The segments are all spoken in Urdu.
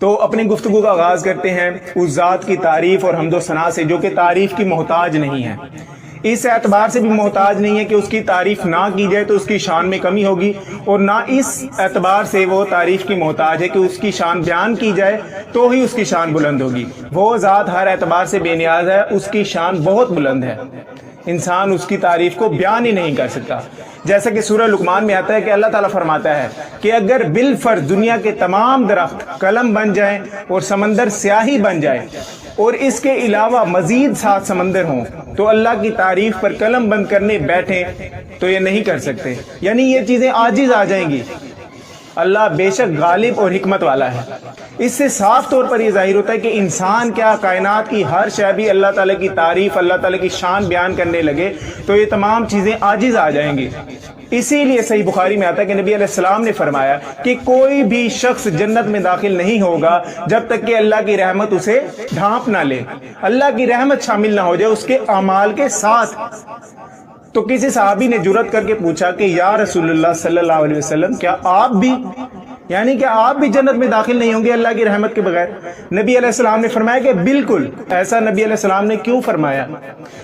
تو اپنی گفتگو کا آغاز کرتے ہیں اس ذات کی تعریف اور حمد و ثنا سے جو کہ تعریف کی محتاج نہیں ہے، اس اعتبار سے بھی محتاج نہیں ہے کہ اس کی تعریف نہ کی جائے تو اس کی شان میں کمی ہوگی، اور نہ اس اعتبار سے وہ تعریف کی محتاج ہے کہ اس کی شان بیان کی جائے تو ہی اس کی شان بلند ہوگی۔ وہ ذات ہر اعتبار سے بے نیاز ہے، اس کی شان بہت بلند ہے، انسان اس کی تعریف کو بیان ہی نہیں کر سکتا۔ جیسا کہ سورہ لقمان میں آتا ہے کہ اللہ تعالیٰ فرماتا ہے کہ اگر بالفرض دنیا کے تمام درخت قلم بن جائیں اور سمندر سیاہی بن جائے اور اس کے علاوہ مزید 7 سمندر ہوں تو اللہ کی تعریف پر قلم بند کرنے بیٹھیں تو یہ نہیں کر سکتے، یعنی یہ چیزیں عاجز آ جائیں گی۔ اللہ بے شک غالب اور حکمت والا ہے۔ اس سے صاف طور پر یہ ظاہر ہوتا ہے کہ انسان کیا کائنات کی ہر شے بھی اللہ تعالیٰ کی تعریف، اللہ تعالیٰ کی شان بیان کرنے لگے تو یہ تمام چیزیں عاجز آ جائیں گی۔ اسی لیے صحیح بخاری میں آتا ہے کہ نبی علیہ السلام نے فرمایا کہ کوئی بھی شخص جنت میں داخل نہیں ہوگا جب تک کہ اللہ کی رحمت اسے ڈھانپ نہ لے، اللہ کی رحمت شامل نہ ہو جائے اس کے اعمال کے ساتھ۔ تو کسی صحابی نے جرأت کر کے پوچھا کہ یا رسول اللہ صلی اللہ علیہ وسلم، کیا آپ بھی جنت میں داخل نہیں ہوں گے اللہ کی رحمت کے بغیر؟ نبی علیہ السلام نے فرمایا کہ بالکل۔ ایسا نبی علیہ السلام نے کیوں فرمایا؟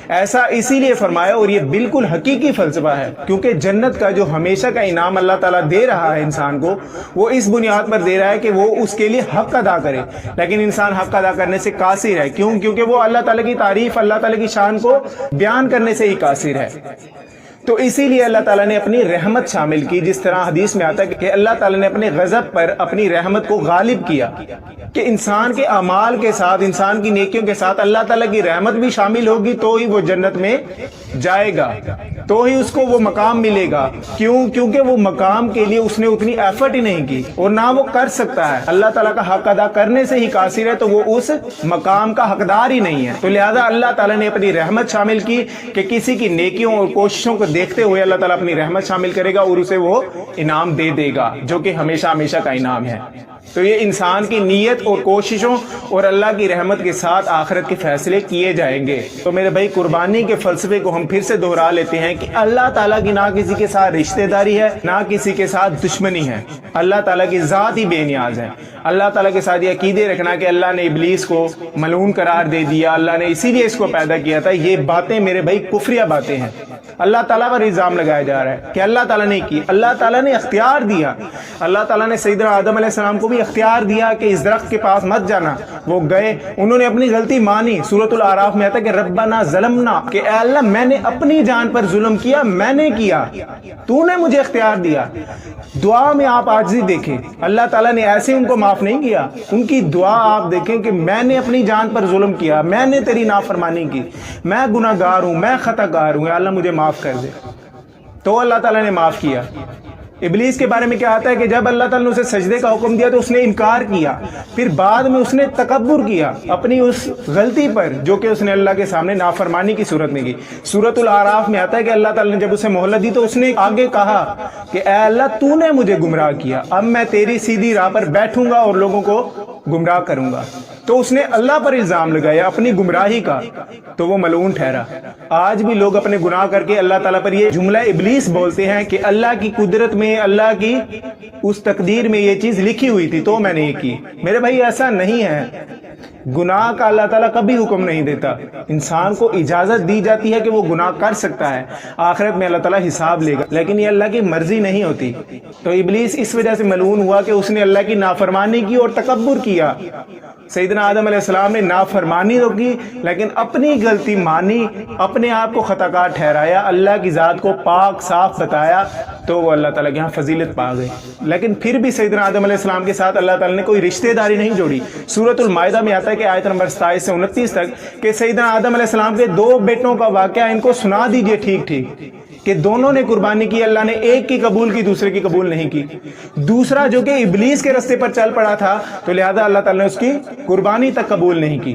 ایسا اسی لیے فرمایا، اور یہ بالکل حقیقی فلسفہ ہے، کیونکہ جنت کا جو ہمیشہ کا انعام اللہ تعالیٰ دے رہا ہے انسان کو، وہ اس بنیاد پر دے رہا ہے کہ وہ اس کے لیے حق ادا کرے، لیکن انسان حق ادا کرنے سے قاصر ہے۔ کیوں؟ کیونکہ وہ اللہ تعالیٰ کی تعریف، اللہ تعالیٰ کی شان کو بیان کرنے سے ہی قاصر ہے۔ تو اسی لیے اللہ تعالیٰ نے اپنی رحمت شامل کی، جس طرح حدیث میں آتا ہے کہ اللہ تعالیٰ نے اپنے غضب پر اپنی رحمت کو غالب کیا، کہ انسان کے اعمال کے ساتھ، انسان کی نیکیوں کے ساتھ اللہ تعالیٰ کی رحمت بھی شامل ہوگی تو ہی وہ جنت میں جائے گا، تو ہی اس کو وہ مقام ملے گا۔ کیوں؟ کیونکہ وہ مقام کے لیے اس نے اتنی ایفرٹ ہی نہیں کی اور نہ وہ کر سکتا ہے، اللہ تعالیٰ کا حق ادا کرنے سے ہی قاصر ہے، تو وہ اس مقام کا حقدار ہی نہیں ہے۔ تو لہذا اللہ تعالیٰ نے اپنی رحمت شامل کی کہ کسی کی نیکیوں اور کوششوں کو دیکھتے ہوئے اللہ تعالیٰ اپنی رحمت شامل کرے گا اور اسے وہ انعام دے دے گا، جو کہ ہمیشہ ہمیشہ کا انعام ہے۔ تو یہ انسان کی نیت اور کوششوں اور اللہ کی رحمت کے ساتھ آخرت کے فیصلے کیے جائیں گے۔ تو میرے بھائی، قربانی کے فلسفے کو ہم پھر سے دہرا لیتے ہیں کہ اللہ تعالیٰ کی نہ کسی کے ساتھ رشتہ داری ہے، نہ کسی کے ساتھ دشمنی ہے، اللہ تعالیٰ کی ذات ہی بے نیاز ہے۔ اللہ تعالیٰ کے ساتھ یہ عقیدے رکھنا کہ اللہ نے ابلیس کو ملعون قرار دے دیا، اللہ نے اسی لیے اس کو پیدا کیا تھا، یہ باتیں میرے بھائی کفریہ باتیں ہیں۔ اللہ تعالیٰ پر الزام لگایا جا رہا ہے کہ اللہ تعالیٰ نے کی، اللہ تعالیٰ نے اختیار دیا، اللہ تعالیٰ نے سیدنا آدم علیہ السلام کو بھی اختیار دیا کہ اس درخت کے پاس مت جانا، وہ گئے، انہوں نے اپنی غلطی مانی۔ سورۃ الاعراف میں آتا ہے کہ ربنا ظلمنا، کہ اے اللہ میں نے اپنی جان پر ظلم کیا، میں نے کیا، تو نے مجھے اختیار دیا۔ دعا میں آپ عاجزی دیکھیں، اللہ تعالیٰ نے ایسے ان کو معاف نہیں کیا، ان کی دعا آپ دیکھیں کہ میں نے اپنی جان پر ظلم کیا، میں نے تیری نافرمانی کی، میں گناہ گار ہوں، میں خطا کار ہوں، اللہ مجھے معاف کر دے۔ تو اللہ تعالیٰ نے معاف کیا۔ ابلیس کے بارے میں کیا آتا ہے کہ جب اللہ تعالیٰ نے اسے سجدے کا حکم دیا تو اس نے انکار کیا، پھر بعد میں اس نے تکبر کیا اپنی اس غلطی پر جو کہ اس نے اللہ کے سامنے نافرمانی کی صورت میں کی۔ سورۃ الاعراف میں آتا ہے کہ اللہ تعالیٰ نے جب اسے مہلت دی تو اس نے آگے کہا کہ اے اللہ تو نے مجھے گمراہ کیا، اب میں تیری سیدھی راہ پر بیٹھوں گا اور لوگوں کو گمراہ کروں گا۔ تو اس نے اللہ پر الزام لگایا اپنی گمراہی کا، تو وہ ملعون ٹھہرا۔ آج بھی لوگ اپنے گناہ کر کے اللہ تعالیٰ پر یہ جملہ ابلیس بولتے ہیں کہ اللہ کی قدرت میں، اللہ کی اس تقدیر میں یہ چیز لکھی ہوئی تھی تو میں نے یہ کی۔ میرے بھائی ایسا نہیں ہے، گناہ کا اللہ تعالیٰ کبھی حکم نہیں دیتا، انسان کو اجازت دی جاتی ہے کہ وہ گناہ کر سکتا ہے، آخرت میں اللہ تعالیٰ حساب لے گا، لیکن یہ اللہ کی مرضی نہیں ہوتی۔ تو ابلیس اس وجہ سے ملعون ہوا کہ اس نے اللہ کی نافرمانی کی اور تکبر کیا۔ سیدنا آدم علیہ السلام نے نافرمانی تو کی لیکن اپنی غلطی مانی، اپنے آپ کو خطا کار ٹھہرایا، اللہ کی ذات کو پاک صاف بتایا، تو وہ اللہ تعالیٰ کے ہاں فضیلت پا گئے۔ لیکن پھر بھی سیدنا آدم علیہ السلام کے ساتھ اللہ تعالیٰ نے کوئی رشتہ داری نہیں جوڑی۔ سورۃ المائدہ میں آتا ہے کہ آیت نمبر 27 سے 29 تک کہ سیدنا آدم علیہ السلام کے 2 بیٹوں کا واقعہ ان کو سنا دیجئے ٹھیک ٹھیک، کہ دونوں نے قربانی کی، اللہ نے ایک کی قبول کی، دوسرے کی قبول نہیں کی۔ دوسرا جو کہ ابلیس کے رستے پر چل پڑا تھا، تو لہذا اللہ تعالیٰ نے اس کی قربانی تک قبول نہیں کی۔